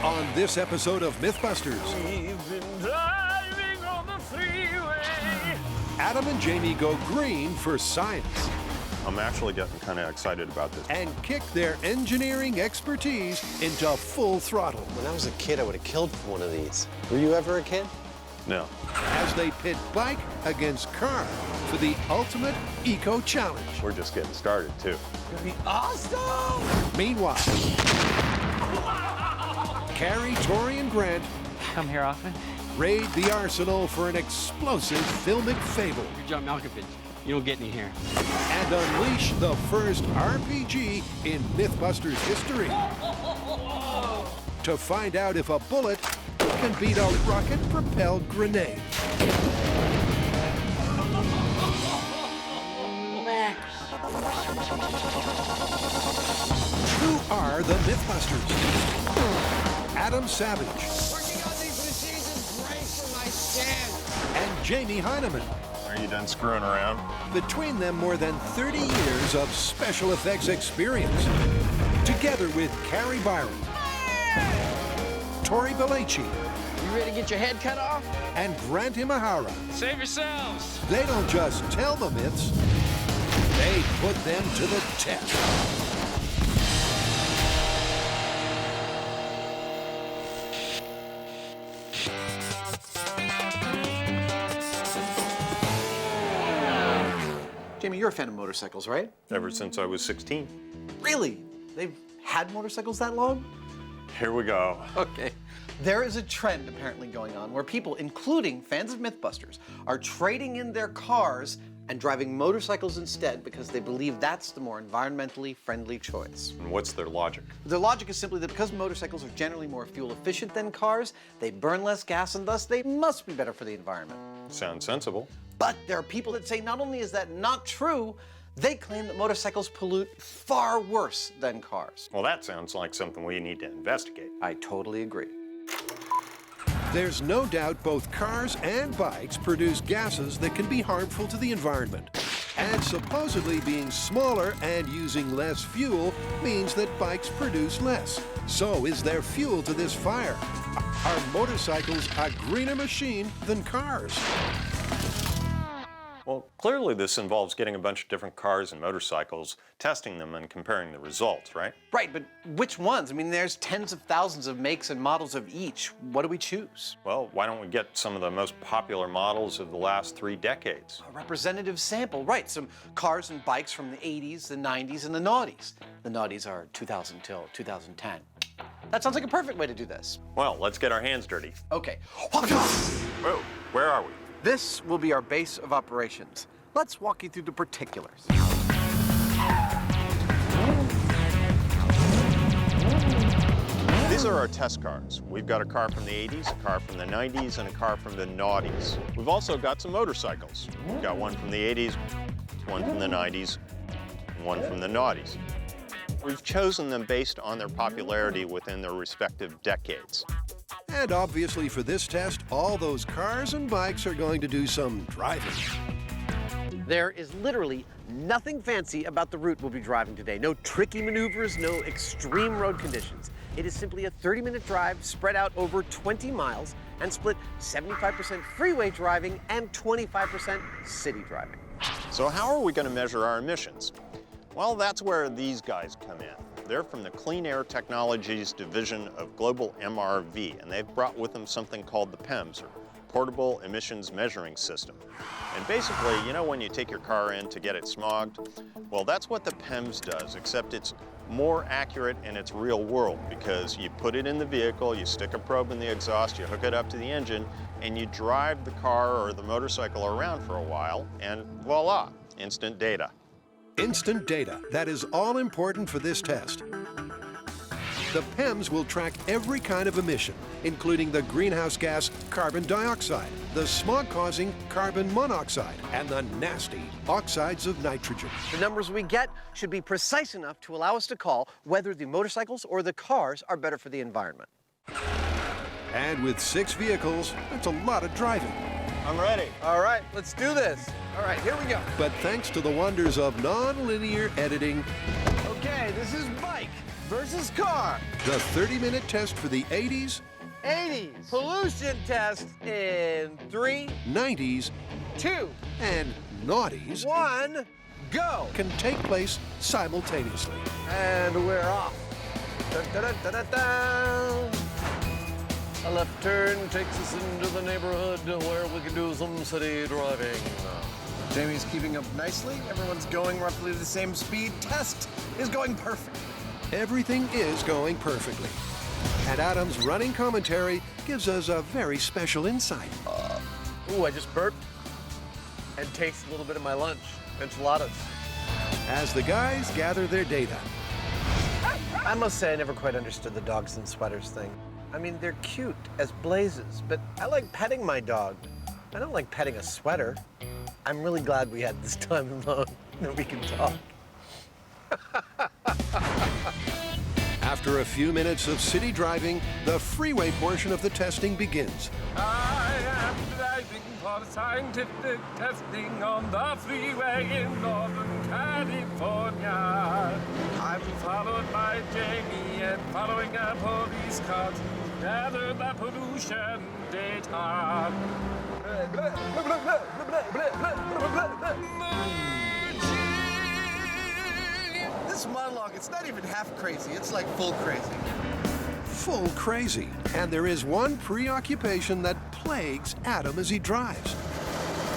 On this episode of MythBusters, We've been driving on the freeway. Adam and Jamie go green for science I'm actually getting kind of excited about this. and kick their engineering expertise into full throttle When I was a kid, I would have killed for one of these. Were you ever a kid? No. as they pit bike against car for the ultimate eco challenge. We're just getting started, too. It'd be awesome! Meanwhile, Carrie, Tori, and Grant Come here often. raid the arsenal for an explosive filmic fable You're John Malkovich. You don't get any here. and unleash the first RPG in MythBusters history. To find out if a bullet can beat a rocket-propelled grenade. Who are the MythBusters? Adam Savage Working on these machines is great for my stand. and Jamie Heineman. Are you done screwing around? Between them, more than 30 years of special effects experience. Together with Carrie Byron, Tori Belleci, You ready to get your head cut off? and Grant Imahara. Save yourselves. They don't just tell the myths, they put them to the test. Jamie, you're a fan of motorcycles, right? Ever since I was 16. Really? They've had motorcycles that long? Here we go. Okay. There is a trend apparently going on where people, including fans of MythBusters, are trading in their cars and driving motorcycles instead because they believe that's the more environmentally friendly choice. And what's their logic? Their logic is simply that because motorcycles are generally more fuel efficient than cars, they burn less gas and thus they must be better for the environment. Sounds sensible. But there are people that say not only is that not true, they claim that motorcycles pollute far worse than cars. Well, that sounds like something we need to investigate. I totally agree. There's no doubt both cars and bikes produce gases that can be harmful to the environment. And supposedly being smaller and using less fuel means that bikes produce less. So is there fuel to this fire? Are motorcycles a greener machine than cars? Well, clearly this involves getting a bunch of different cars and motorcycles, testing them and comparing the results, right? Right, but which ones? I mean, there's tens of thousands of makes and models of each. What do we choose? Well, why don't we get some of the most popular models of the last 3 decades? A representative sample, right. Some cars and bikes from the 80s, the 90s, and the noughties. The noughties are 2000 till 2010. That sounds like a perfect way to do this. Well, let's get our hands dirty. Okay. Whoa, where are we? This will be our base of operations. Let's walk you through the particulars. These are our test cars. We've got a car from the 80s, a car from the 90s, and a car from the noughties. We've also got some motorcycles. We've got one from the 80s, one from the 90s, and one from the noughties. We've chosen them based on their popularity within their respective decades. And obviously for this test, all those cars and bikes are going to do some driving. There is literally nothing fancy about the route we'll be driving today. No tricky maneuvers, no extreme road conditions. It is simply a 30-minute drive spread out over 20 miles and split 75% freeway driving and 25% city driving. So how are we going to measure our emissions? Well, that's where these guys come in. They're from the Clean Air Technologies division of Global MRV, and they've brought with them something called the PEMS, or Portable Emissions Measuring System. And basically, you know when you take your car in to get it smogged? Well, that's what the PEMS does, except it's more accurate in its real world, because you put it in the vehicle, you stick a probe in the exhaust, you hook it up to the engine, and you drive the car or the motorcycle around for a while, and voila, instant data. Instant data, that is all important for this test. The PEMS will track every kind of emission, including the greenhouse gas carbon dioxide, the smog-causing carbon monoxide, and the nasty oxides of nitrogen. The numbers we get should be precise enough to allow us to call whether the motorcycles or the cars are better for the environment. And with 6 vehicles, that's a lot of driving. I'm ready. All right, let's do this. All right, here we go. But thanks to the wonders of non-linear editing, Okay, this is bike. versus car. The 30-minute test for the 80s, 80s. Pollution test in 3, 90s, 2, and noughties 1, go. can take place simultaneously. And we're off. Dun, dun, dun, dun, dun, dun. A left turn takes us into the neighborhood where we can do some city driving. Jamie's keeping up nicely. Everyone's going roughly the same speed. Test is going perfect. Everything is going perfectly. And Adam's running commentary gives us a very special insight. Ooh, I just burped and tasted a little bit of my lunch, enchiladas. As the guys gather their data, I must say I never quite understood the dogs in sweaters thing. I mean, they're cute as blazes, but I like petting my dog. I don't like petting a sweater. I'm really glad we had this time alone that we can talk. after a few minutes of city driving, the freeway portion of the testing begins. I am driving for scientific testing on the freeway in Northern California. I'm followed by Jamie and following a police car to gather the pollution data. This monologue, it's not even half crazy. It's like full crazy. Full crazy. And there is one preoccupation that plagues Adam as he drives.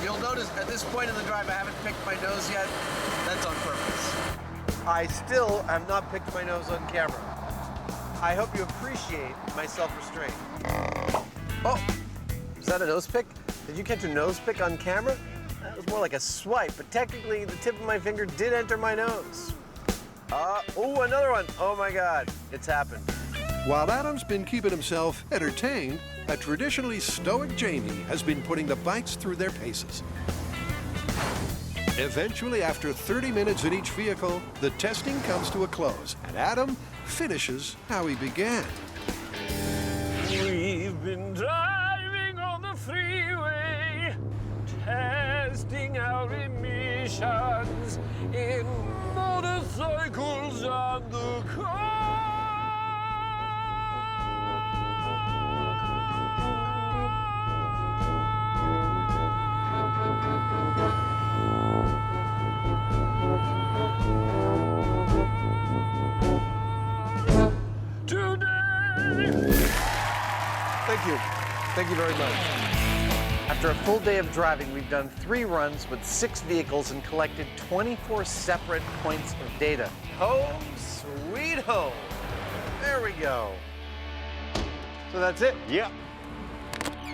You'll notice at this point in the drive, I haven't picked my nose yet. That's on purpose. I still have not picked my nose on camera. I hope you appreciate my self-restraint. Oh, is that a nose pick? Did you catch a nose pick on camera? That was more like a swipe, but technically the tip of my finger did enter my nose. Oh, another one. Oh my God, it's happened. While Adam's been keeping himself entertained, a traditionally stoic Jamie has been putting the bikes through their paces. Eventually, after 30 minutes in each vehicle, the testing comes to a close, and Adam finishes how he began. We've been driving on the freeway, testing our emissions in motorcycles and the car. Thank you. Thank you very much. After a full day of driving, we've done 3 runs with 6 vehicles and collected 24 separate points of data. Home sweet home. There we go. So that's it? Yeah.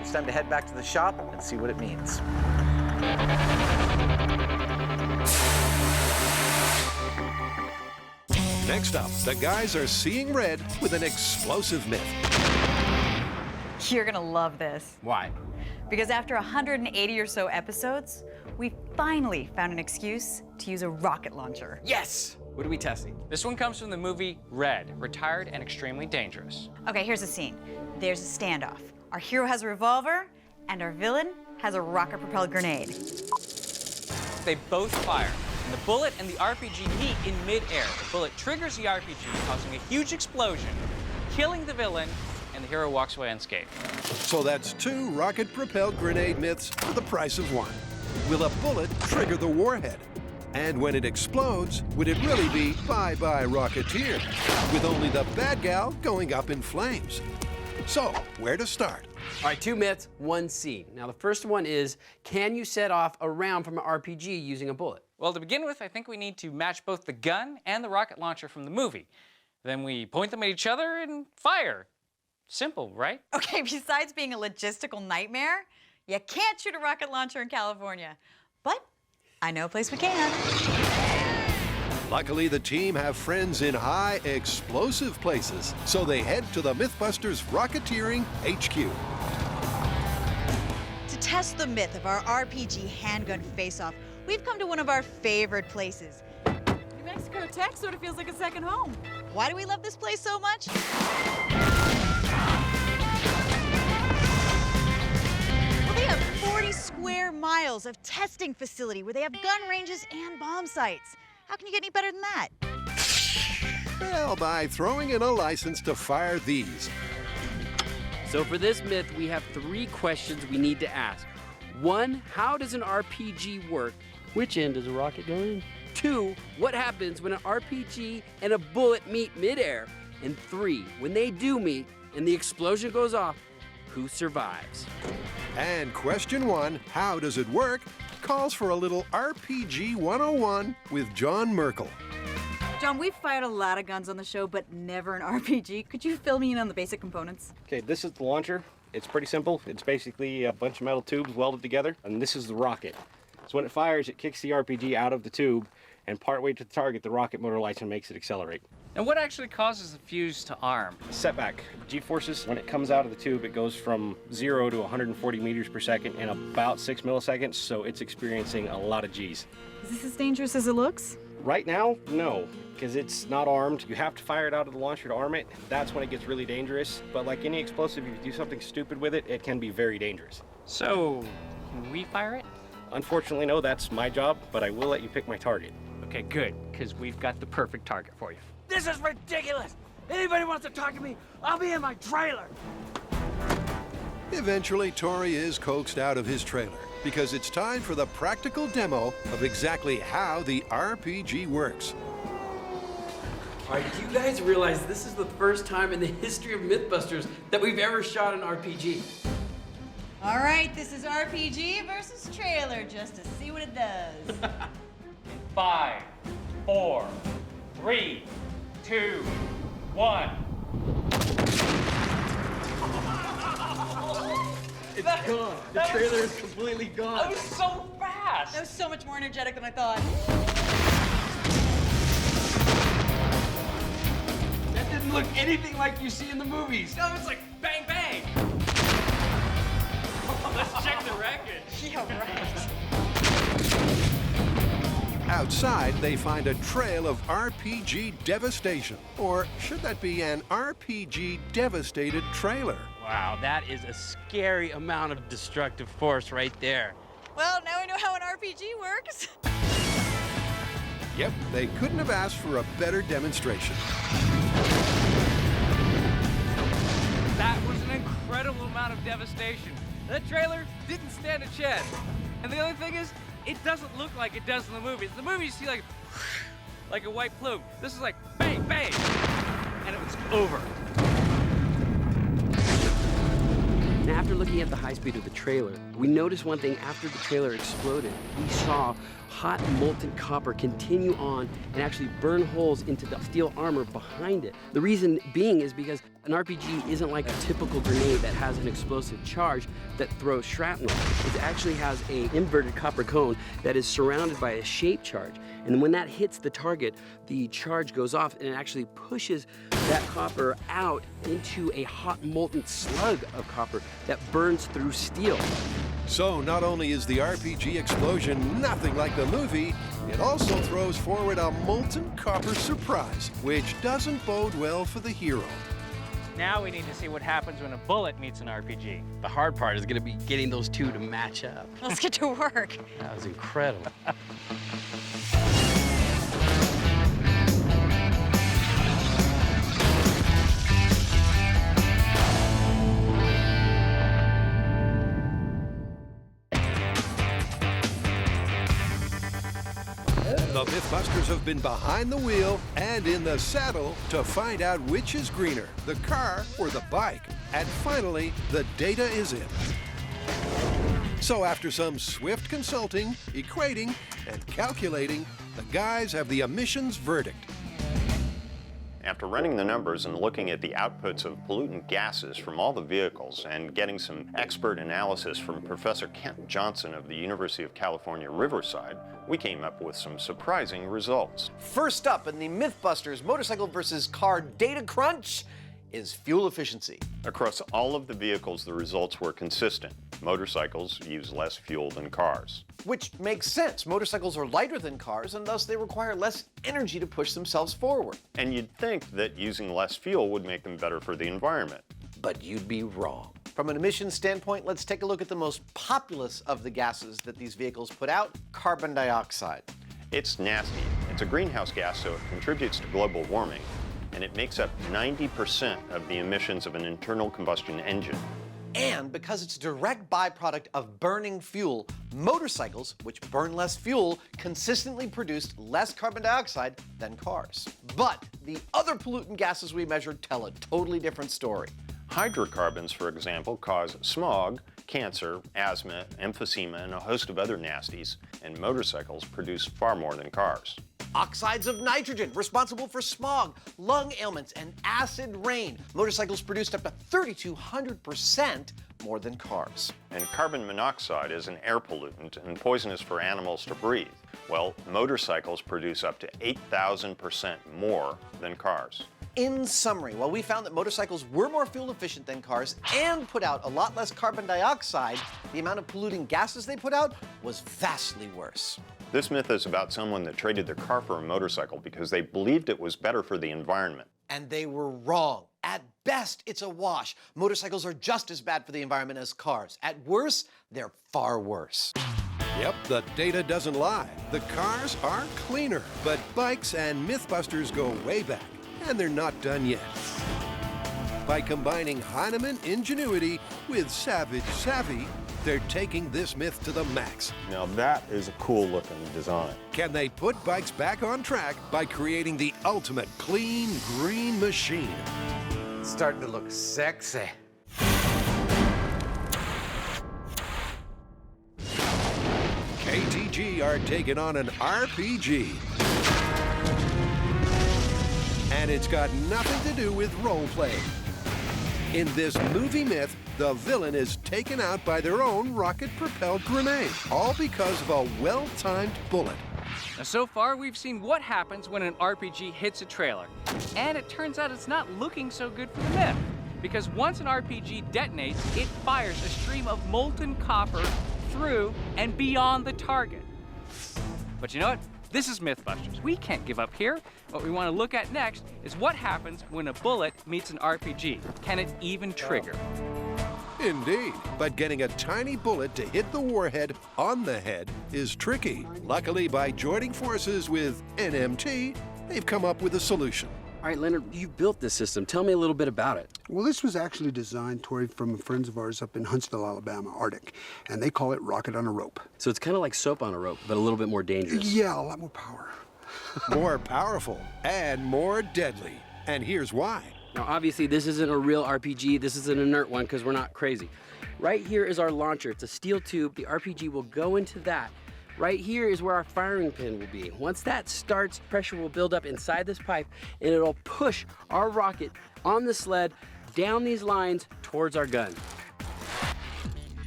It's time to head back to the shop and see what it means. Next up, the guys are seeing red with an explosive myth. You're gonna love this. Why? Because after 180 or so episodes, we finally found an excuse to use a rocket launcher. Yes! What are we testing? This one comes from the movie Red, Retired and Extremely Dangerous. Okay, here's the scene. There's a standoff. Our hero has a revolver, and our villain has a rocket-propelled grenade. They both fire, and the bullet and the RPG meet in mid-air. The bullet triggers the RPG, causing a huge explosion, killing the villain, and the hero walks away unscathed. So that's 2 rocket-propelled grenade myths for the price of 1. Will a bullet trigger the warhead? And when it explodes, would it really be bye-bye Rocketeer, with only the bad gal going up in flames? So, where to start? All right, 2 myths, 1 scene. Now, the first one is, can you set off a round from an RPG using a bullet? Well, to begin with, I think we need to match both the gun and the rocket launcher from the movie. Then we point them at each other and fire. Simple, right? Okay, besides being a logistical nightmare, you can't shoot a rocket launcher in California. But I know a place we can. Luckily, the team have friends in high explosive places, so they head to the MythBusters Rocketeering HQ. To test the myth of our RPG handgun face-off, we've come to one of our favorite places. New Mexico Tech sort of feels like a second home. Why do we love this place so much? Well, they have 40 square miles of testing facility where they have gun ranges and bomb sites. How can you get any better than that? Well, by throwing in a license to fire these. So for this myth, we have 3 questions we need to ask. 1, how does an RPG work? Which end does a rocket go in? 2, what happens when an RPG and a bullet meet midair? And 3, when they do meet and the explosion goes off, who survives? And question 1, how does it work? Calls for a little RPG 101 with John Merkel. John, we've fired a lot of guns on the show, but never an RPG. Could you fill me in on the basic components? Okay, this is the launcher. It's pretty simple. It's basically a bunch of metal tubes welded together, and this is the rocket. So when it fires, it kicks the RPG out of the tube, and partway to the target, the rocket motor lights and makes it accelerate. And what actually causes the fuse to arm? Setback. G-forces, when it comes out of the tube, it goes from 0 to 140 meters per second in about 6 milliseconds, so it's experiencing a lot of Gs. Is this as dangerous as it looks? Right now, no, because it's not armed. You have to fire it out of the launcher to arm it. That's when it gets really dangerous. But like any explosive, if you do something stupid with it, it can be very dangerous. So, can we fire it? Unfortunately, no, that's my job, but I will let you pick my target. Okay, good, because we've got the perfect target for you. This is ridiculous! Anybody wants to talk to me, I'll be in my trailer! Eventually, Tori is coaxed out of his trailer because it's time for the practical demo of exactly how the RPG works. All right, do you guys realize this is the first time in the history of MythBusters that we've ever shot an RPG? All right, this is RPG versus trailer, just to see what it does. 5, 4, 3, 2, 1. It's gone. The trailer is completely gone. That was so fast. That was so much more energetic than I thought. That didn't look anything like you see in the movies. No, it's like bang, bang. Let's check the wreckage. Yeah, right. Outside, they find a trail of RPG devastation. Or should that be an RPG devastated trailer? Wow, that is a scary amount of destructive force right there. Well, now we know how an RPG works. Yep, they couldn't have asked for a better demonstration. That was an incredible amount of devastation. That trailer didn't stand a chance. And the other thing is, it doesn't look like it does in the movies. In the movies, you see like a white plume. This is like bang, bang, and it was over. And after looking at the high speed of the trailer, we noticed one thing. After the trailer exploded, we saw hot molten copper continue on and actually burn holes into the steel armor behind it. The reason being is because an RPG isn't like a typical grenade that has an explosive charge that throws shrapnel. It actually has an inverted copper cone that is surrounded by a shape charge. And when that hits the target, the charge goes off and it actually pushes that copper out into a hot molten slug of copper that burns through steel. So not only is the RPG explosion nothing like the movie, it also throws forward a molten copper surprise, which doesn't bode well for the hero. Now we need to see what happens when a bullet meets an RPG. The hard part is going to be getting those two to match up. Let's get to work. That was incredible. The MythBusters have been behind the wheel and in the saddle to find out which is greener, the car or the bike. And finally, the data is in. So after some swift consulting, equating, and calculating, the guys have the emissions verdict. After running the numbers and looking at the outputs of pollutant gases from all the vehicles and getting some expert analysis from Professor Kent Johnson of the University of California, Riverside, we came up with some surprising results. First up in the MythBusters motorcycle versus car data crunch is fuel efficiency. Across all of the vehicles, the results were consistent. Motorcycles use less fuel than cars. Which makes sense. Motorcycles are lighter than cars, and thus they require less energy to push themselves forward. And you'd think that using less fuel would make them better for the environment. But you'd be wrong. From an emissions standpoint, let's take a look at the most populous of the gases that these vehicles put out, carbon dioxide. It's nasty. It's a greenhouse gas, so it contributes to global warming. and it makes up 90% of the emissions of an internal combustion engine. And because it's a direct byproduct of burning fuel, motorcycles, which burn less fuel, consistently produced less carbon dioxide than cars. But the other pollutant gases we measured tell a totally different story. Hydrocarbons, for example, cause smog, cancer, asthma, emphysema, and a host of other nasties, and motorcycles produce far more than cars. Oxides of nitrogen, responsible for smog, lung ailments, and acid rain. Motorcycles produced up to 3,200% more than cars. And carbon monoxide is an air pollutant and poisonous for animals to breathe. Well, motorcycles produce up to 8,000% more than cars. In summary, while we found that motorcycles were more fuel efficient than cars and put out a lot less carbon dioxide, the amount of polluting gases they put out was vastly worse. This myth is about someone that traded their car for a motorcycle because they believed it was better for the environment. And they were wrong. At best, it's a wash. Motorcycles are just as bad for the environment as cars. At worst, they're far worse. Yep, the data doesn't lie. The cars are cleaner, but bikes and MythBusters go way back, and they're not done yet. By combining Heinemann ingenuity with savage savvy, they're taking this myth to the max. Now that is a cool looking design. Can they put bikes back on track by creating the ultimate clean green machine? It's starting to look sexy. KTG are taking on an RPG. And it's got nothing to do with role-play. In this movie myth, the villain is taken out by their own rocket-propelled grenade, all because of a well-timed bullet. Now, so far, we've seen what happens when an RPG hits a trailer. And it turns out it's not looking so good for the myth. Because once an RPG detonates, it fires a stream of molten copper through and beyond the target. But you know what? This is MythBusters. We can't give up here. What we want to look at next is what happens when a bullet meets an RPG. Can it even trigger? Indeed, but getting a tiny bullet to hit the warhead on the head is tricky. Luckily, by joining forces with NMT, they've come up with a solution. All right, Leonard, you built this system. Tell me a little bit about it. Well, this was actually designed, Tori, from friends of ours up in Huntsville, Alabama, Arctic, and they call it rocket on a rope. So it's kind of like soap on a rope, but a little bit more dangerous. Yeah, a lot more power. More powerful and more deadly. And here's why. Now, obviously, this isn't a real RPG. This is an inert one because we're not crazy. Right here is our launcher. It's a steel tube. The RPG will go into that. Right here is where our firing pin will be. Once that starts, pressure will build up inside this pipe, and it'll push our rocket on the sled down these lines towards our gun.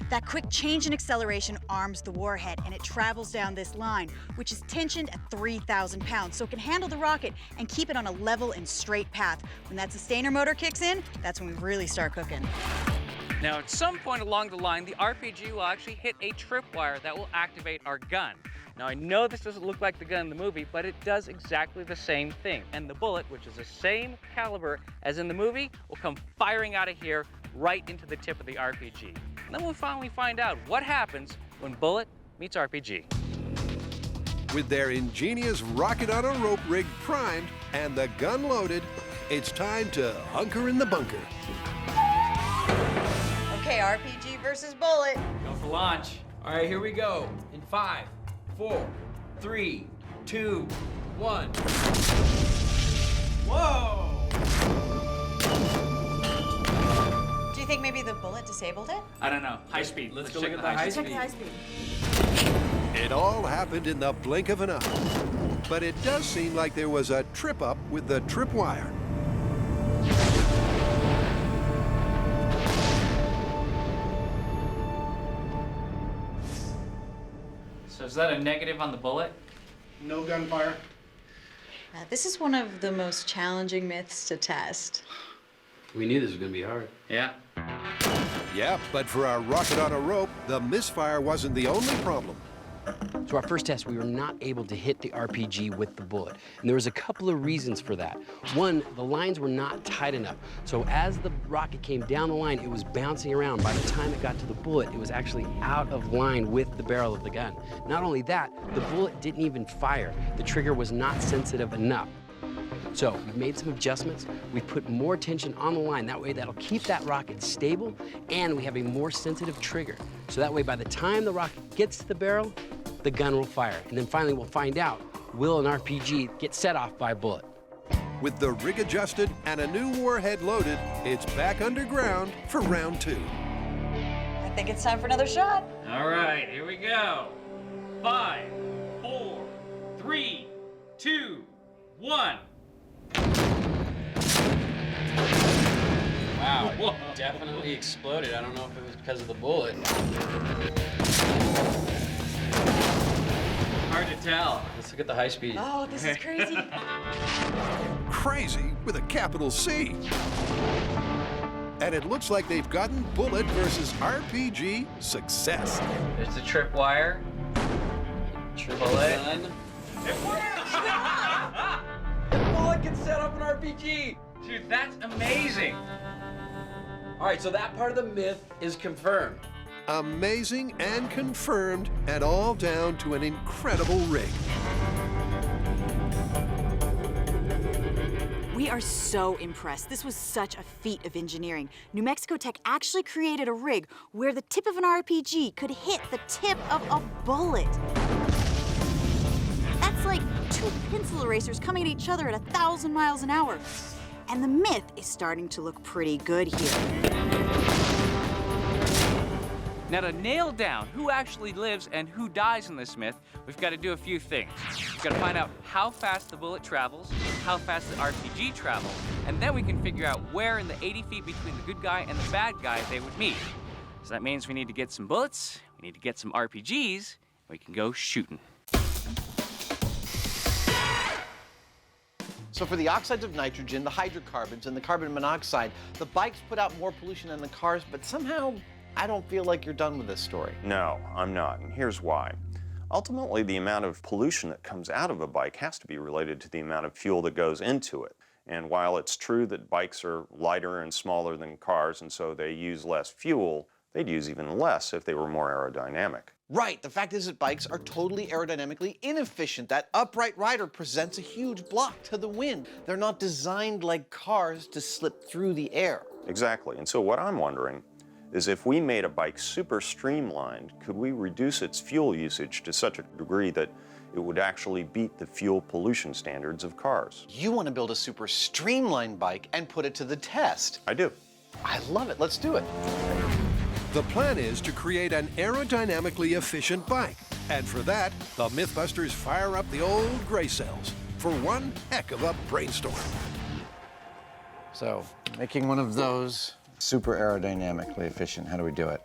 That quick change in acceleration arms the warhead, and it travels down this line, which is tensioned at 3,000 pounds, so it can handle the rocket and keep it on a level and straight path. When that sustainer motor kicks in, that's when we really start cooking. Now, at some point along the line, the RPG will actually hit a tripwire that will activate our gun. Now, I know this doesn't look like the gun in the movie, but it does exactly the same thing. And the bullet, which is the same caliber as in the movie, will come firing out of here right into the tip of the RPG. And then we'll finally find out what happens when bullet meets RPG. With their ingenious rocket on a rope rig primed and the gun loaded, it's time to hunker in the bunker. Okay, RPG versus bullet. Go for launch. All right, here we go. In 5, 4, 3, 2, 1. Whoa! Do you think maybe the bullet disabled it? I don't know. High speed. Let's go look at the high speed. Check the high speed. It all happened in the blink of an eye. But it does seem like there was a trip-up with the tripwire. So is that a negative on the bullet? No gunfire. This is one of the most challenging myths to test. We knew this was going to be hard. Yeah. Yeah, but for our rocket on a rope, the misfire wasn't the only problem. So our first test, we were not able to hit the RPG with the bullet. And there was a couple of reasons for that. One, the lines were not tight enough. So as the rocket came down the line, it was bouncing around. By the time it got to the bullet, it was actually out of line with the barrel of the gun. Not only that, the bullet didn't even fire. The trigger was not sensitive enough. So we've made some adjustments. We've put more tension on the line. That way that'll keep that rocket stable, and we have a more sensitive trigger. So that way by the time the rocket gets to the barrel, the gun will fire. And then finally we'll find out, will an RPG get set off by a bullet? With the rig adjusted and a new warhead loaded, it's back underground for round 2. I think it's time for another shot. All right, here we go. 5, 4, 3, 2, 1. Wow, it definitely exploded. I don't know if it was because of the bullet. Hard to tell. Let's look at the high speed. Oh, this is crazy. Crazy with a capital C. And it looks like they've gotten bullet versus RPG success. There's the tripwire. Bullet. It works! The bullet can set up an RPG! Dude, that's amazing. All right, so that part of the myth is confirmed. Amazing and confirmed, and all down to an incredible rig. We are so impressed. This was such a feat of engineering. New Mexico Tech actually created a rig where the tip of an RPG could hit the tip of a bullet. That's like 2 pencil erasers coming at each other at 1,000 miles an hour. And the myth is starting to look pretty good here. Now, to nail down who actually lives and who dies in this myth, we've got to do a few things. We've got to find out how fast the bullet travels, how fast the RPG travels, and then we can figure out where in the 80 feet between the good guy and the bad guy they would meet. So that means we need to get some bullets, we need to get some RPGs, and we can go shooting. So for the oxides of nitrogen, the hydrocarbons, and the carbon monoxide, the bikes put out more pollution than the cars, but somehow I don't feel like you're done with this story. No, I'm not, and here's why. Ultimately, the amount of pollution that comes out of a bike has to be related to the amount of fuel that goes into it. And while it's true that bikes are lighter and smaller than cars, and so they use less fuel, they'd use even less if they were more aerodynamic. Right, the fact is that bikes are totally aerodynamically inefficient. That upright rider presents a huge block to the wind. They're not designed like cars to slip through the air. Exactly, and so what I'm wondering is if we made a bike super streamlined, could we reduce its fuel usage to such a degree that it would actually beat the fuel pollution standards of cars? You want to build a super streamlined bike and put it to the test. I do. I love it, let's do it. The plan is to create an aerodynamically efficient bike. And for that, the MythBusters fire up the old gray cells for one heck of a brainstorm. So, making one of those super aerodynamically efficient, how do we do it?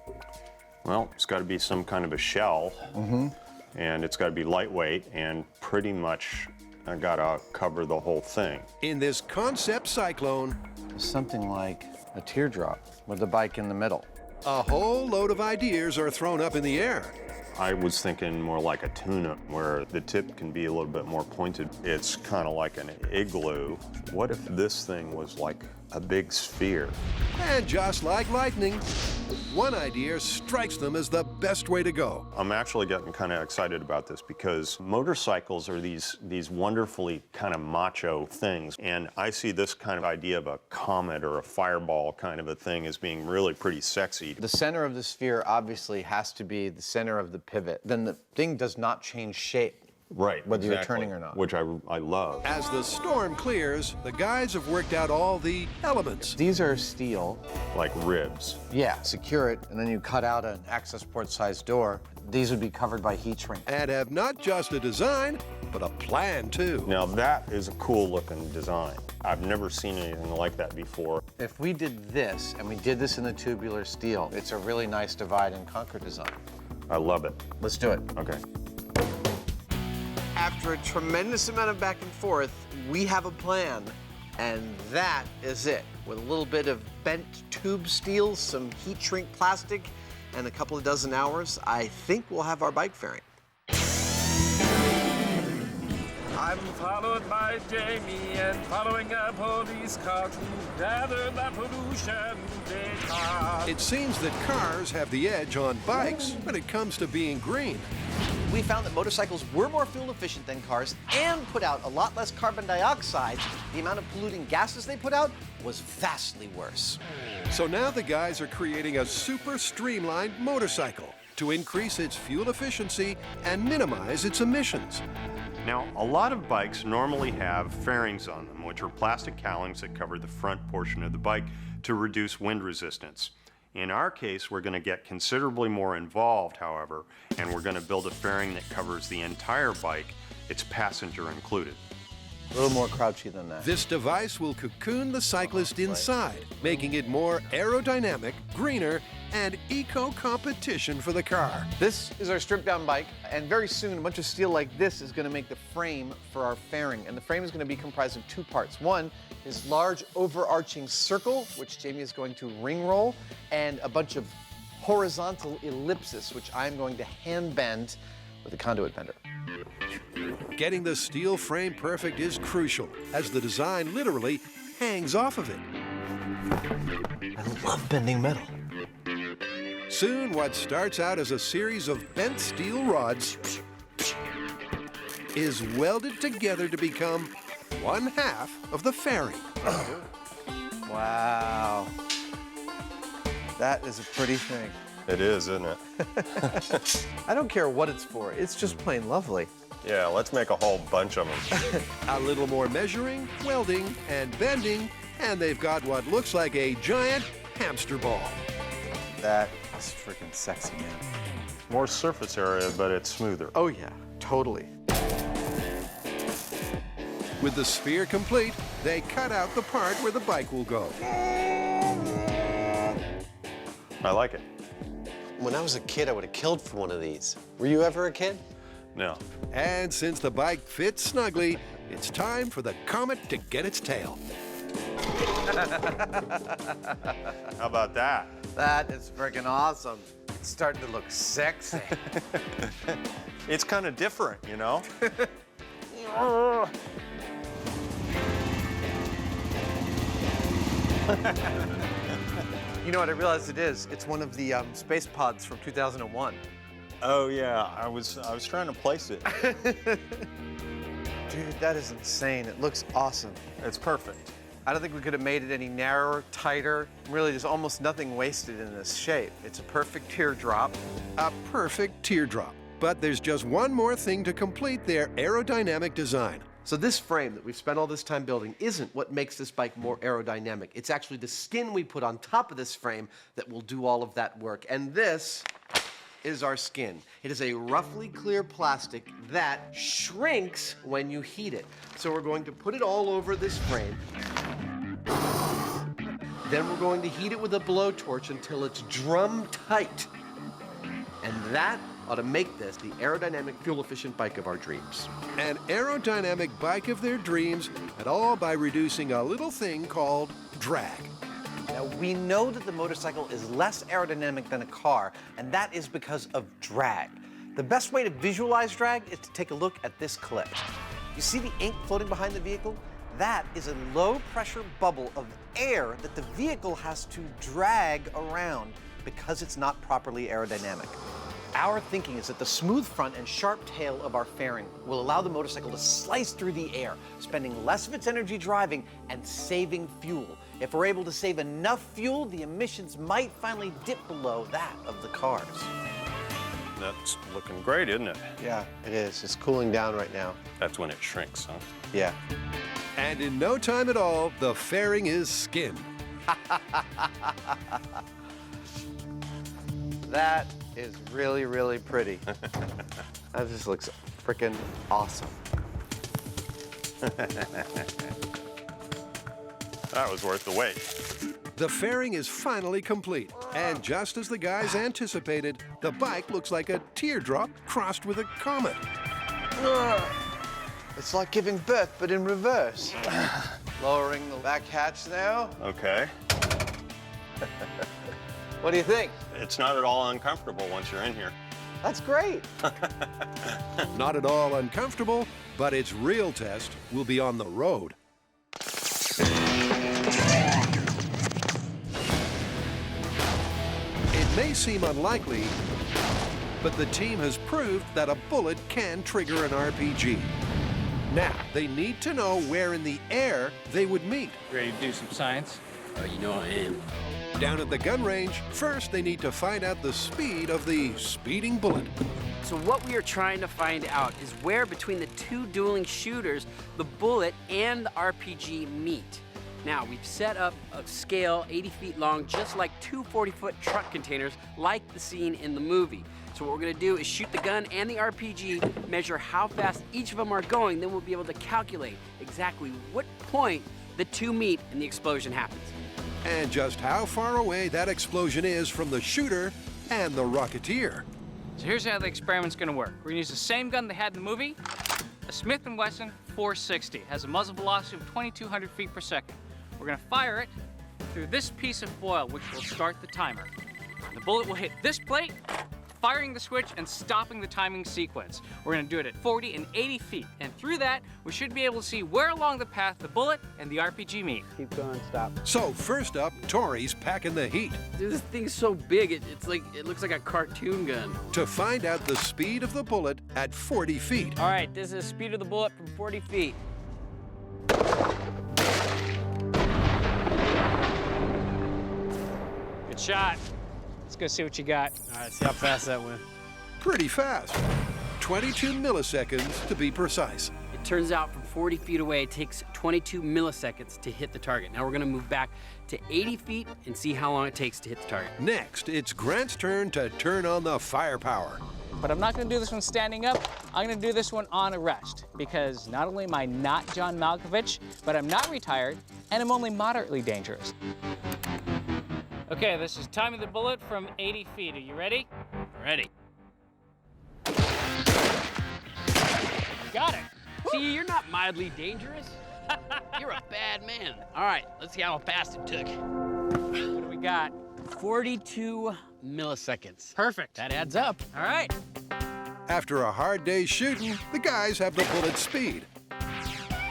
Well, it's got to be some kind of a shell, and it's got to be lightweight and pretty much got to cover the whole thing. In this concept cyclone, something like a teardrop with the bike in the middle. A whole load of ideas are thrown up in the air. I was thinking more like a tuna, where the tip can be a little bit more pointed. It's kind of like an igloo. What if this thing was like a big sphere? And just like lightning, one idea strikes them as the best way to go. I'm actually getting kind of excited about this because motorcycles are these wonderfully kind of macho things. And I see this kind of idea of a comet or a fireball kind of a thing as being really pretty sexy. The center of the sphere obviously has to be the center of the pivot. Then the thing does not change shape. Right, whether exactly. you're turning or not. Which I love. As the storm clears, the guys have worked out all the elements. These are steel. Like ribs. Yeah, secure it, and then you cut out an access port sized door. These would be covered by heat shrink. And have not just a design, but a plan too. Now that is a cool looking design. I've never seen anything like that before. If we did this, and we did this in the tubular steel, it's a really nice divide and conquer design. I love it. Let's do it. Okay. After a tremendous amount of back and forth, we have a plan, and that is it. With a little bit of bent tube steel, some heat shrink plastic, and a couple of dozen hours, I think we'll have our bike fairing. I'm followed by Jamie and following a police car to gather the pollution data. It seems that cars have the edge on bikes when it comes to being green. We found that motorcycles were more fuel efficient than cars and put out a lot less carbon dioxide. The amount of polluting gases they put out was vastly worse. So now the guys are creating a super streamlined motorcycle to increase its fuel efficiency and minimize its emissions. Now, a lot of bikes normally have fairings on them, which are plastic cowlings that cover the front portion of the bike to reduce wind resistance. In our case, we're going to get considerably more involved, however, and we're going to build a fairing that covers the entire bike, its passenger included. A little more crouchy than that. This device will cocoon the cyclist inside, making it more aerodynamic, greener, and eco-competition for the car. This is our stripped-down bike, and very soon a bunch of steel like this is going to make the frame for our fairing. And the frame is going to be comprised of two parts. One is large overarching circle, which Jamie is going to ring roll, and a bunch of horizontal ellipses, which I'm going to hand bend with a conduit bender. Getting the steel frame perfect is crucial, as the design literally hangs off of it. I love bending metal. Soon, what starts out as a series of bent steel rods is welded together to become one half of the fairing. Wow. That is a pretty thing. It is, isn't it? I don't care what it's for. It's just plain lovely. Yeah, let's make a whole bunch of them. A little more measuring, welding, and bending, and they've got what looks like a giant hamster ball. That is freaking sexy, man. More surface area, but it's smoother. Oh yeah, totally. With the sphere complete, they cut out the part where the bike will go. I like it. When I was a kid, I would have killed for one of these. Were you ever a kid? No. And since the bike fits snugly, it's time for the Comet to get its tail. How about that? That is freaking awesome. It's starting to look sexy. It's kind of different, you know? You know what I realized it is? It's one of the space pods from 2001. Oh yeah, I was trying to place it. Dude, that is insane. It looks awesome. It's perfect. I don't think we could have made it any narrower, tighter. Really, there's almost nothing wasted in this shape. It's a perfect teardrop. A perfect teardrop. But there's just one more thing to complete their aerodynamic design. So this frame that we've spent all this time building isn't what makes this bike more aerodynamic. It's actually the skin we put on top of this frame that will do all of that work. And this is our skin. It is a roughly clear plastic that shrinks when you heat it. So we're going to put it all over this frame. Then we're going to heat it with a blowtorch until it's drum tight. And that ought to make this the aerodynamic, fuel-efficient bike of our dreams. An aerodynamic bike of their dreams, and all by reducing a little thing called drag. Now, we know that the motorcycle is less aerodynamic than a car, and that is because of drag. The best way to visualize drag is to take a look at this clip. You see the ink floating behind the vehicle? That is a low-pressure bubble of air that the vehicle has to drag around because it's not properly aerodynamic. Our thinking is that the smooth front and sharp tail of our fairing will allow the motorcycle to slice through the air, spending less of its energy driving and saving fuel. If we're able to save enough fuel, the emissions might finally dip below that of the cars. That's looking great, isn't it? Yeah, it is. It's cooling down right now. That's when it shrinks, huh? Yeah. And in no time at all, the fairing is skinned. That is really, really pretty. That just looks freaking awesome. That was worth the wait. The fairing is finally complete, and just as the guys anticipated, the bike looks like a teardrop crossed with a comet. It's like giving birth, but in reverse. Lowering the back hatch now. Okay. What do you think? It's not at all uncomfortable once you're in here. That's great. Not at all uncomfortable, but its real test will be on the road. It may seem unlikely, but the team has proved that a bullet can trigger an RPG. Now, they need to know where in the air they would meet. Ready to do some science? You know I am. Down at the gun range, first they need to find out the speed of the speeding bullet. So what we are trying to find out is where between the two dueling shooters, the bullet and the RPG meet. Now, we've set up a scale 80 feet long, just like two 40-foot truck containers, like the scene in the movie. So what we're gonna do is shoot the gun and the RPG, measure how fast each of them are going, then we'll be able to calculate exactly what point the two meet and the explosion happens. And just how far away that explosion is from the shooter and the Rocketeer. So here's how the experiment's gonna work. We're gonna use the same gun they had in the movie, a Smith & Wesson 460. It has a muzzle velocity of 2,200 feet per second. We're gonna fire it through this piece of foil, which will start the timer. The bullet will hit this plate, firing the switch and stopping the timing sequence. We're gonna do it at 40 and 80 feet. And through that, we should be able to see where along the path the bullet and the RPG meet. Keep going, stop. So first up, Tori's packing the heat. Dude, this thing's so big, it looks like a cartoon gun. To find out the speed of the bullet at 40 feet. All right, this is the speed of the bullet from 40 feet. Good shot. Let's go see what you got. All right, see how fast that went. Pretty fast. 22 milliseconds to be precise. It turns out from 40 feet away, it takes 22 milliseconds to hit the target. Now we're gonna move back to 80 feet and see how long it takes to hit the target. Next, it's Grant's turn to turn on the firepower. But I'm not gonna do this one standing up. I'm gonna do this one on a rest because not only am I not John Malkovich, but I'm not retired and I'm only moderately dangerous. Okay, this is timing the bullet from 80 feet. Are you ready? Ready. Got it. See, you're not mildly dangerous. You're a bad man. All right, let's see how fast it took. What do we got? 42 milliseconds. Perfect. That adds up. All right. After a hard day's shooting, the guys have the bullet speed.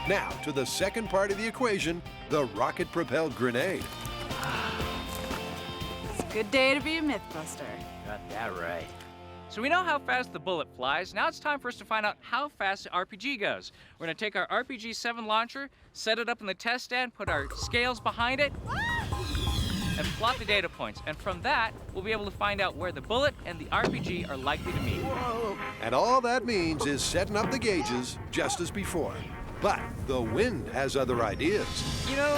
Now, to the second part of the equation, the rocket-propelled grenade. It's a good day to be a Mythbuster. Got that right. So we know how fast the bullet flies. Now it's time for us to find out how fast the RPG goes. We're gonna take our RPG-7 launcher, set it up in the test stand, put our scales behind it, and plot the data points. And from that, we'll be able to find out where the bullet and the RPG are likely to meet. Whoa. And all that means is setting up the gauges just as before. But the wind has other ideas. You know,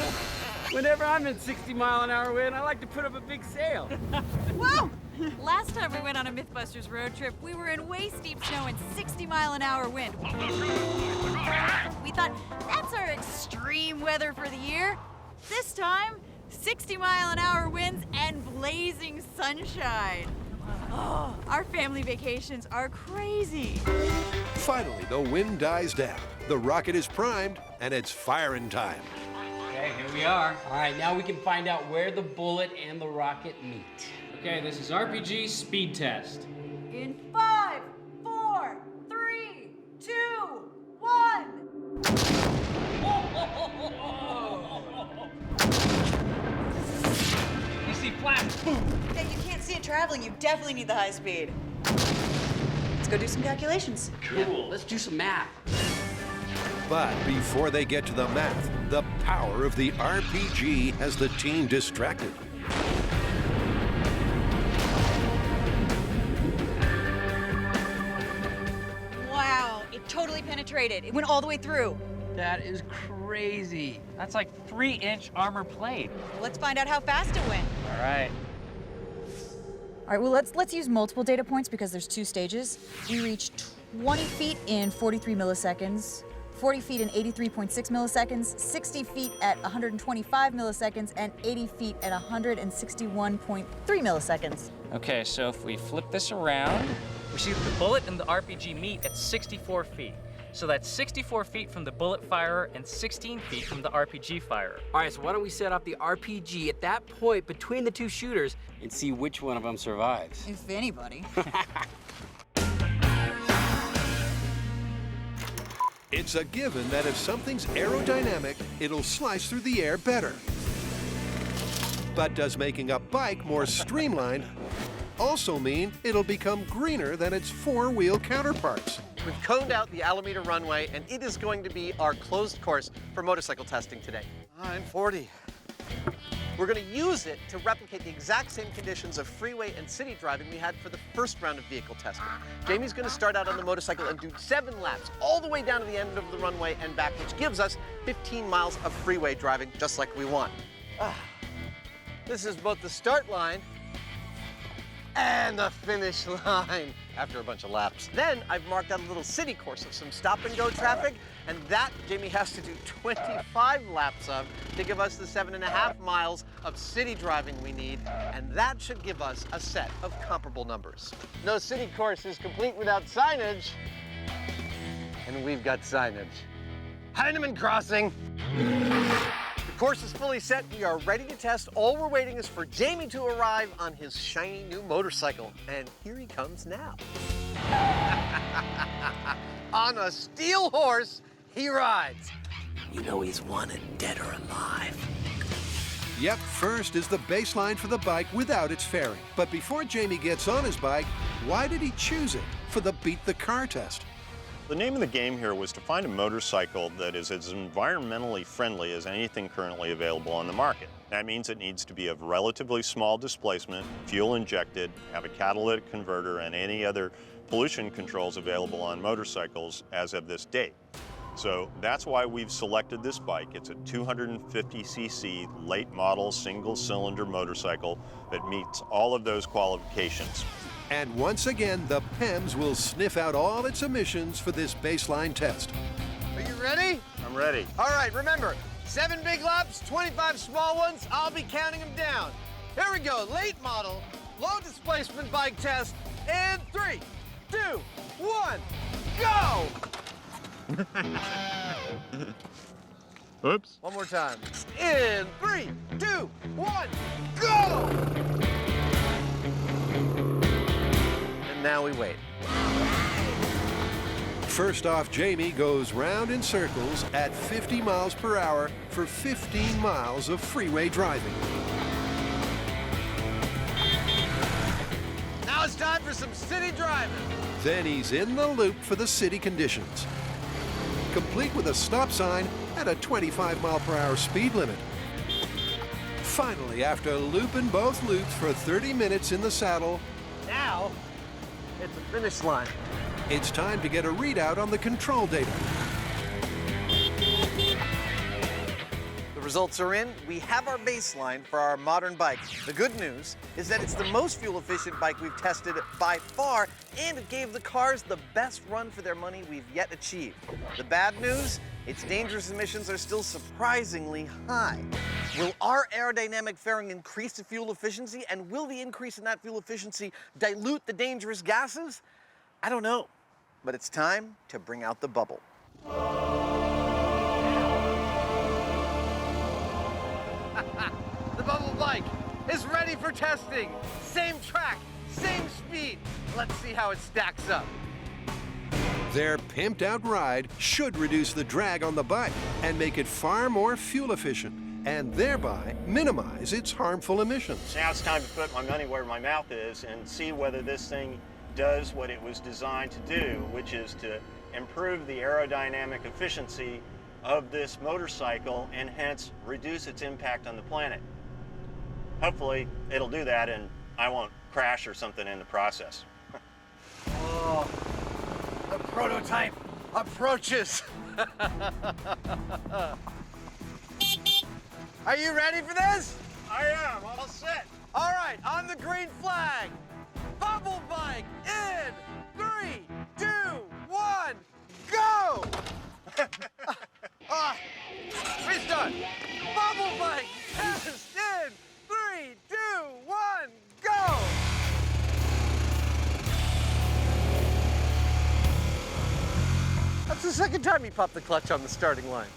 whenever I'm in 60-mile-an-hour wind, I like to put up a big sail. Whoa! Last time we went on a Mythbusters road trip, we were in way steep snow and 60-mile-an-hour wind. We thought, that's our extreme weather for the year. This time, 60-mile-an-hour winds and blazing sunshine. Oh, our family vacations are crazy. Finally, the wind dies down. The rocket is primed, and it's firing time. Okay, here we are. All right, now we can find out where the bullet and the rocket meet. Okay, this is RPG speed test. In 5, 4, 3, 2, 1. You see flash, boom. Okay, you can't see it traveling. You definitely need the high speed. Let's go do some calculations. Cool. Let's do some math. But before they get to the math, the power of the RPG has the team distracted. Wow, it totally penetrated. It went all the way through. That is crazy. That's like 3-inch armor plate. Well, let's find out how fast it went. All right. All right, well, let's use multiple data points because there's 2 stages. We reached 20 feet in 43 milliseconds, 40 feet in 83.6 milliseconds, 60 feet at 125 milliseconds, and 80 feet at 161.3 milliseconds. Okay, so if we flip this around, we see that the bullet and the RPG meet at 64 feet. So that's 64 feet from the bullet firer and 16 feet from the RPG firer. All right, so why don't we set up the RPG at that point between the 2 shooters and see which one of them survives. If anybody. It's a given that if something's aerodynamic, it'll slice through the air better. But does making a bike more streamlined also mean it'll become greener than its four-wheel counterparts. We've coned out the Alameda runway, and it is going to be our closed course for motorcycle testing today. I'm 40. We're going to use it to replicate the exact same conditions of freeway and city driving we had for the first round of vehicle testing. Jamie's going to start out on the motorcycle and do 7 laps all the way down to the end of the runway and back, which gives us 15 miles of freeway driving, just like we want. This is both the start line and the finish line after a bunch of laps. Then I've marked out a little city course of some stop and go traffic, and that Jamie has to do 25 laps of to give us the 7.5 miles of city driving we need, and that should give us a set of comparable numbers. No city course is complete without signage, and we've got signage. Heinemann Crossing. The course is fully set. We are ready to test. All we're waiting is for Jamie to arrive on his shiny new motorcycle. And here he comes now. On a steel horse, he rides. You know he's wanted, dead or alive. Yep, first is the baseline for the bike without its fairing. But before Jamie gets on his bike, why did he choose it for the Beat the Car test? The name of the game here was to find a motorcycle that is as environmentally friendly as anything currently available on the market. That means it needs to be of relatively small displacement, fuel injected, have a catalytic converter, and any other pollution controls available on motorcycles as of this date. So that's why we've selected this bike. It's a 250cc late model single-cylinder motorcycle that meets all of those qualifications. And once again, the PEMS will sniff out all its emissions for this baseline test. Are you ready? I'm ready. All right, remember, 7 big laps, 25 small ones. I'll be counting them down. Here we go, late model, low displacement bike test, and 3, 2, 1, go! Oops. One more time. In 3, 2, 1, go! And now we wait. First off, Jamie goes round in circles at 50 miles per hour for 15 miles of freeway driving. Now it's time for some city driving. Then he's in the loop for the city conditions, complete with a stop sign at a 25 mile per hour speed limit. Finally, after looping both loops for 30 minutes in the saddle, now it's a finish line. It's time to get a readout on the control data. The results are in. We have our baseline for our modern bike. The good news is that it's the most fuel-efficient bike we've tested by far, and it gave the cars the best run for their money we've yet achieved. The bad news? Its dangerous emissions are still surprisingly high. Will our aerodynamic fairing increase the fuel efficiency, and will the increase in that fuel efficiency dilute the dangerous gases? I don't know, but it's time to bring out the bubble. The bubble bike is ready for testing. Same track, same speed. Let's see how it stacks up. Their pimped-out ride should reduce the drag on the bike and make it far more fuel efficient, and thereby minimize its harmful emissions. Now it's time to put my money where my mouth is and see whether this thing does what it was designed to do, which is to improve the aerodynamic efficiency of this motorcycle and hence reduce its impact on the planet. Hopefully it'll do that and I won't crash or something in the process. Oh, the prototype approaches. Are you ready for this? I am, all set. All right, on the green flag. Bubble bike in 3, 2, 1, go! Restart. Bubble bike test in 3, 2, 1, go! That's the second time he popped the clutch on the starting line.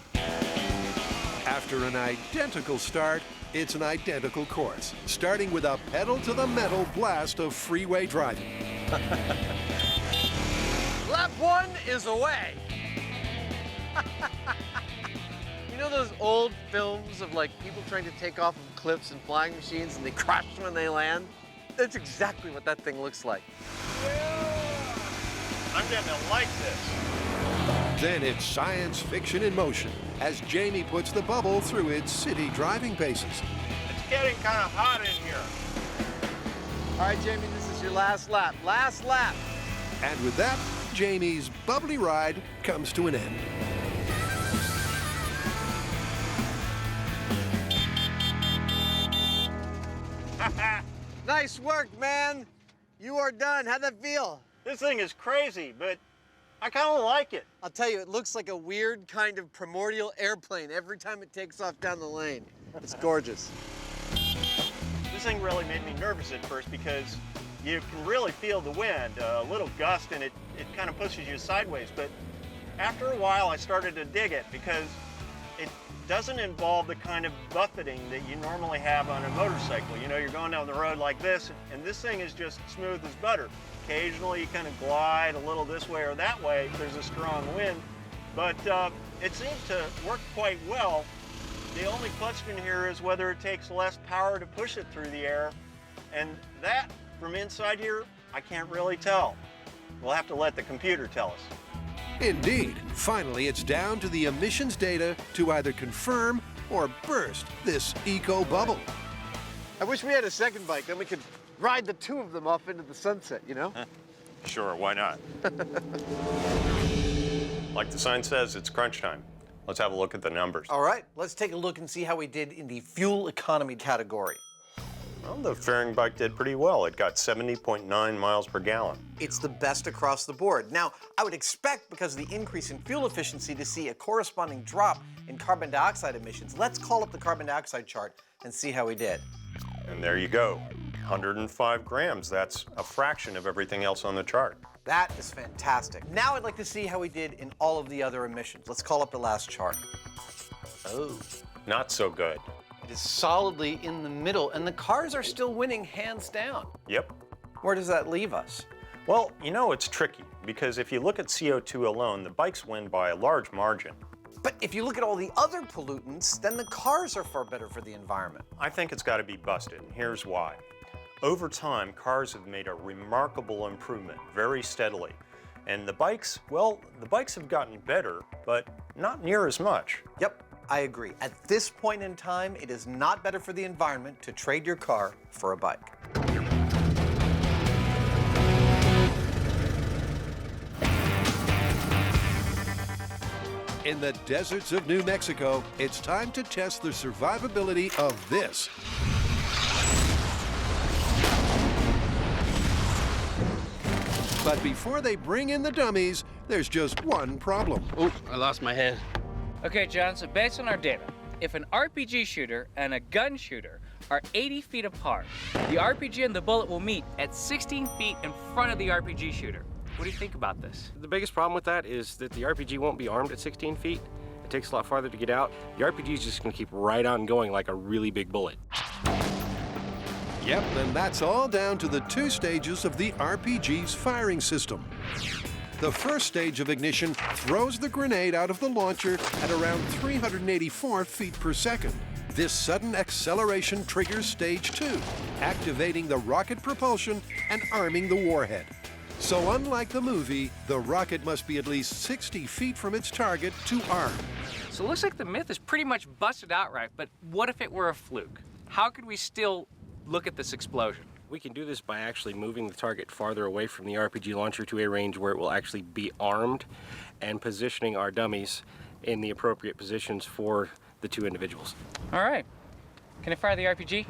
After an identical start, it's an identical course, starting with a pedal-to-the-metal blast of freeway driving. Lap 1 is away. You know those old films of like people trying to take off of cliffs and flying machines and they crash when they land? That's exactly what that thing looks like. I'm getting to like this. Then it's science fiction in motion as Jamie puts the bubble through its city driving paces. It's getting kind of hot in here. All right, Jamie, this is your last lap. Last lap. And with that, Jamie's bubbly ride comes to an end. Nice work, man. You are done. How'd that feel? This thing is crazy, but I kind of like it. I'll tell you, it looks like a weird kind of primordial airplane every time it takes off down the lane. It's gorgeous. This thing really made me nervous at first because you can really feel the wind, a little gust, and it kind of pushes you sideways. But after a while, I started to dig it because it doesn't involve the kind of buffeting that you normally have on a motorcycle. You know, you're going down the road like this, and this thing is just smooth as butter. Occasionally, you kind of glide a little this way or that way if there's a strong wind, but it seemed to work quite well. The only question here is whether it takes less power to push it through the air, and that, from inside here, I can't really tell. We'll have to let the computer tell us. Indeed, finally it's down to the emissions data to either confirm or burst this eco bubble. I wish we had a second bike, then we could ride the two of them off into the sunset, you know? Sure, why not? Like the sign says, it's crunch time. Let's have a look at the numbers. All right, let's take a look and see how we did in the fuel economy category. Well, the fairing bike did pretty well. It got 70.9 miles per gallon. It's the best across the board. Now, I would expect, because of the increase in fuel efficiency, to see a corresponding drop in carbon dioxide emissions. Let's call up the carbon dioxide chart and see how we did. And there you go, 105 grams. That's a fraction of everything else on the chart. That is fantastic. Now I'd like to see how we did in all of the other emissions. Let's call up the last chart. Oh. Not so good. It is solidly in the middle, and the cars are still winning hands down. Yep. Where does that leave us? Well, you know, it's tricky, because if you look at CO2 alone, the bikes win by a large margin. But if you look at all the other pollutants, then the cars are far better for the environment. I think it's got to be busted, and here's why. Over time, cars have made a remarkable improvement very steadily. And the bikes, well, the bikes have gotten better, but not near as much. Yep, I agree. At this point in time, it is not better for the environment to trade your car for a bike. In the deserts of New Mexico, it's time to test the survivability of this. But before they bring in the dummies, there's just one problem. Oh, I lost my head. Okay, John, so based on our data, if an RPG shooter and a gun shooter are 80 feet apart, the RPG and the bullet will meet at 16 feet in front of the RPG shooter. What do you think about this? The biggest problem with that is that the RPG won't be armed at 16 feet. It takes a lot farther to get out. The RPG is just going to keep right on going like a really big bullet. Yep, and that's all down to the two stages of the RPG's firing system. The first stage of ignition throws the grenade out of the launcher at around 384 feet per second. This sudden acceleration triggers stage 2, activating the rocket propulsion and arming the warhead. So unlike the movie, the rocket must be at least 60 feet from its target to arm. So it looks like the myth is pretty much busted outright, but what if it were a fluke? How could we still look at this explosion? We can do this by actually moving the target farther away from the RPG launcher to a range where it will actually be armed and positioning our dummies in the appropriate positions for the two individuals. All right. Can I fire the RPG?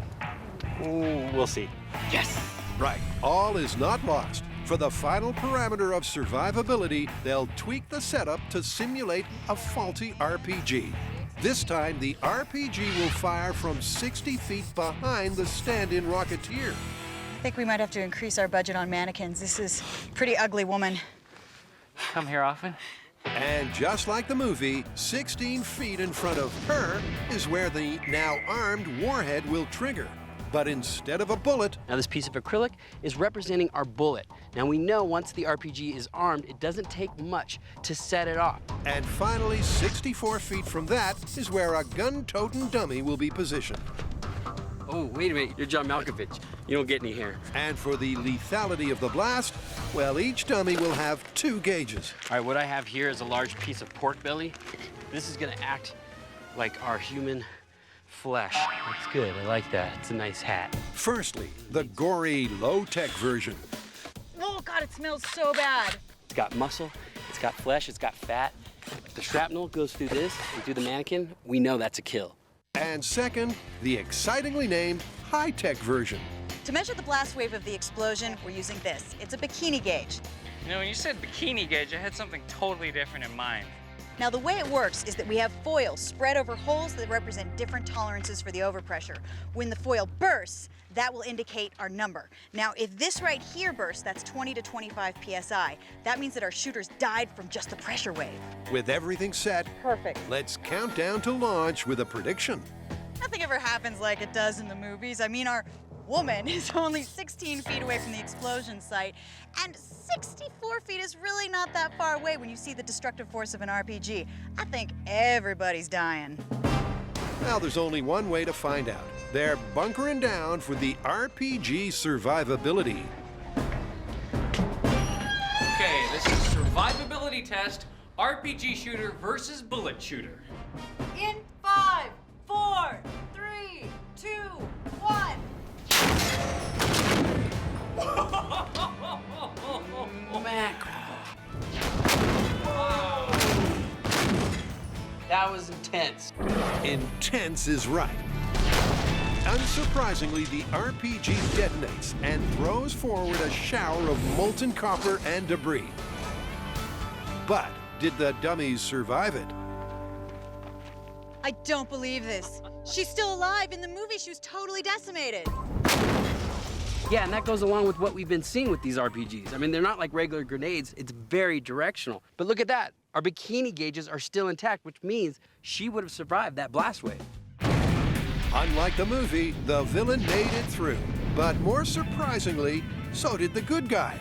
Ooh, we'll see. Yes! Right, all is not lost. For the final parameter of survivability, they'll tweak the setup to simulate a faulty RPG. This time, the RPG will fire from 60 feet behind the stand-in Rocketeer. I think we might have to increase our budget on mannequins. This is a pretty ugly woman. Come here often. And just like the movie, 16 feet in front of her is where the now armed warhead will trigger. But instead of a bullet... Now this piece of acrylic is representing our bullet. Now we know once the RPG is armed, it doesn't take much to set it off. And finally, 64 feet from that is where a gun-toting dummy will be positioned. Oh, wait a minute, you're John Malkovich. You don't get any hair. And for the lethality of the blast, well, each dummy will have 2 gauges. All right, what I have here is a large piece of pork belly. This is gonna act like our human flesh. That's good, I like that. It's a nice hat. Firstly, the gory, low-tech version. Oh, God, it smells so bad. It's got muscle, it's got flesh, it's got fat. The shrapnel goes through this and through the mannequin. We know that's a kill. And second, the excitingly named high-tech version. To measure the blast wave of the explosion, we're using this. It's a bikini gauge. You know, when you said bikini gauge, I had something totally different in mind. Now, the way it works is that we have foil spread over holes that represent different tolerances for the overpressure. When the foil bursts, that will indicate our number. Now, if this right here bursts, that's 20 to 25 PSI. That means that our shooters died from just the pressure wave. With everything set, Perfect. let's count down to launch with a prediction. Nothing ever happens like it does in the movies. I mean, our woman is only 16 feet away from the explosion site, and 64 feet is really not that far away when you see the destructive force of an RPG. I think everybody's dying. Well, there's only one way to find out. They're bunkering down for the RPG survivability. Okay, this is Survivability Test, RPG shooter versus bullet shooter. In 5, 4, 3, 2, 1. That was intense. Intense is right. Unsurprisingly, the RPG detonates and throws forward a shower of molten copper and debris. But did the dummies survive it? I don't believe this. She's still alive. In the movie, she was totally decimated. Yeah, and that goes along with what we've been seeing with these RPGs. I mean, they're not like regular grenades. It's very directional. But look at that. Our bikini gauges are still intact, which means she would have survived that blast wave. Unlike the movie, the villain made it through. But more surprisingly, so did the good guy.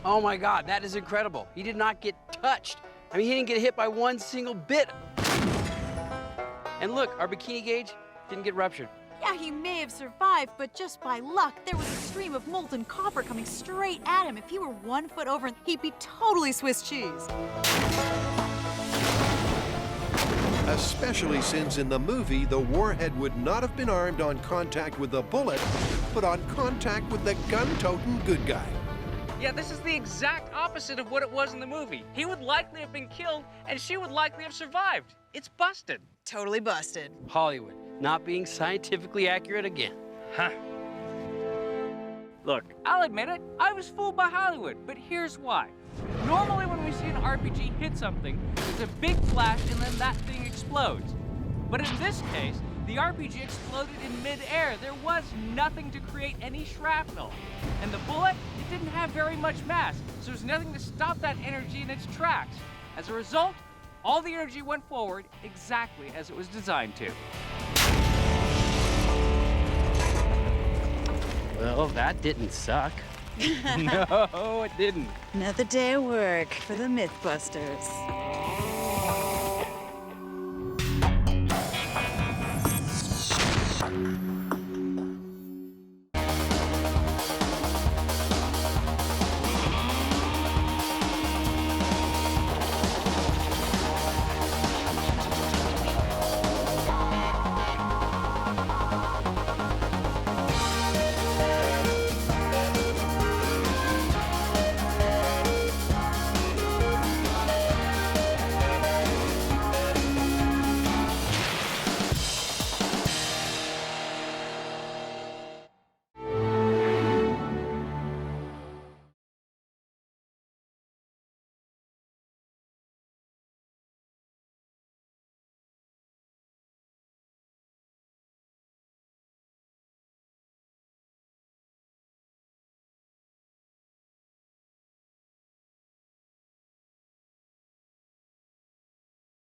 Oh my God, that is incredible. He did not get touched. I mean, he didn't get hit by one single bit. And look, our bikini gauge didn't get ruptured. Yeah, he may have survived, but just by luck, there was a stream of molten copper coming straight at him. If he were 1 foot over, he'd be totally Swiss cheese. Especially since in the movie, the warhead would not have been armed on contact with the bullet, but on contact with the gun-toting good guy. Yeah, this is the exact opposite of what it was in the movie. He would likely have been killed, and she would likely have survived. It's busted. Totally busted. Hollywood, not being scientifically accurate again. Huh. Look, I'll admit it, I was fooled by Hollywood, but here's why. Normally when we see an RPG hit something, there's a big flash and then that thing explodes. But in this case, the RPG exploded in mid-air. There was nothing to create any shrapnel. And the bullet, it didn't have very much mass, so there's nothing to stop that energy in its tracks. As a result, all the energy went forward exactly as it was designed to. Well, that didn't suck. No, it didn't. Another day of work for the MythBusters.